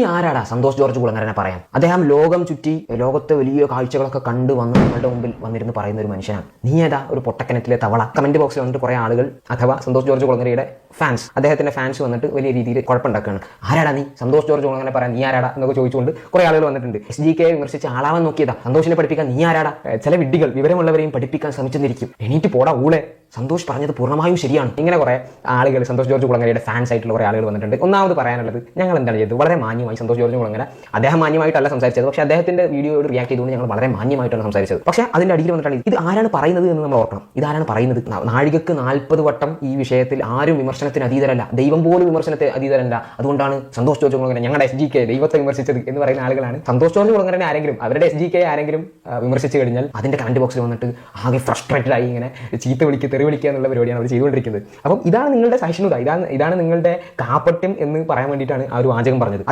നീ ആരാടാ സന്തോഷ് ജോർജ് കുളങ്ങരനെ പറയാൻ? അദ്ദേഹം ലോകം ചുറ്റി ലോകത്തെ വലിയ കാഴ്ചകളൊക്കെ കണ്ടു വന്ന് നമ്മളുടെ മുമ്പിൽ വന്നിരുന്ന് പറയുന്ന ഒരു മനുഷ്യനാണ്. നീ ഏതാ ഒരു പൊട്ടക്കിണറ്റിലെ തവള? കമന്റ് ബോക്സിൽ വന്നിട്ട് കുറെ ആളുകൾ അഥവാ സന്തോഷ് ജോർജ് കുളങ്ങരയുടെ ഫാൻസ്, അദ്ദേഹത്തിന്റെ ഫാൻസ് വന്നിട്ട് വലിയ രീതിയിൽ കുഴപ്പമുണ്ടാക്കുകയാണ്. ആരാടാ നീ സന്തോഷ് ജോർജ് കുളങ്ങരനെ പറയാൻ? നീ ആരാടാ എന്നൊക്കെ ചോദിച്ചുകൊണ്ട് കുറെ ആളുകൾ വന്നിട്ടുണ്ട്. SGK വിമർശിച്ച് ആളാവാൻ നോക്കിയതാ, സന്തോഷിനെ പഠിപ്പിക്കാൻ നീ ആരാടാ? ചില വിഡ്ഢികൾ വിവരമുള്ളവരെയും പഠിപ്പിക്കാൻ ശ്രമിച്ചെന്നിരിക്കും. എണീറ്റ് പോടാ ഊളെ, സന്തോഷ് പറഞ്ഞത് പൂർണ്ണമായും ശരിയാണ്. ഇങ്ങനെ കുറെ ആളുകൾ സന്തോഷ് ജോർജ് കുളങ്ങരയുടെ ഫാൻസ് ആയിട്ടുള്ള കുറെ ആളുകൾ വന്നിട്ടുണ്ട്. ഒന്നാമത് പറയാനുള്ളത്, ഞങ്ങൾ എന്താണ് ചെയ്തത്? വളരെ മാന്യമായി സന്തോഷ് ജോർജ് കുളങ്ങര, അദ്ദേഹം മാന്യമായിട്ടല്ല സംസാരിച്ചത്, പക്ഷേ അദ്ദേഹത്തിന്റെ വീഡിയോയോട് റിയാക്ട് ചെയ്തുകൊണ്ട് ഞങ്ങൾ വളരെ മാന്യമായിട്ടാണ് സംസാരിച്ചത്. പക്ഷേ അതിന്റെ അടിയിൽ വന്നിട്ടാണ് ഇത് ആരാണ് പറയുന്നത് എന്ന് നമ്മൾ ഓർക്കണം. ഇതാരാണ് പറയുന്നത്? നാഴികക്ക് 40 വട്ടം ഈ വിഷയത്തിൽ ആരും വിമർശനത്തിന് അതീതരല്ല, ദൈവം പോലും വിമർശനത്തിന് അതീതരല്ല. അതുകൊണ്ടാണ് സന്തോഷ് ജോർജ് കുളങ്ങര ഞങ്ങളുടെ SGK ദൈവത്തെ വിമർശിച്ചത് എന്ന് പറയുന്ന ആളുകളാണ്. സന്തോഷ് ജോർജ് കുളങ്ങരനെ ആരെങ്കിലും, അവരുടെ SGK ആരെങ്കിലും വിമർശിച്ചു കഴിഞ്ഞാൽ അതിന്റെ കമന്റ് ബോക്സിൽ വന്നിട്ട് ആകെ ഫ്രസ്ട്രേറ്റഡ് ആയി ഇങ്ങനെ ചീത്ത വിളിക്കുക, തെറി വിളിക്കുക എന്നുള്ള പരിപാടിയാണ് അവർ ചെയ്തുകൊണ്ടിരിക്കുന്നത്. അപ്പം ഇതാണ് നിങ്ങളുടെ സഹിഷ്ണുത, ഇതാണ് നിങ്ങളുടെ കാപ്പട്യം എന്ന് പറയാൻ വേണ്ടിയിട്ടാണ് ആ ഒരു വാചകം പറഞ്ഞത്.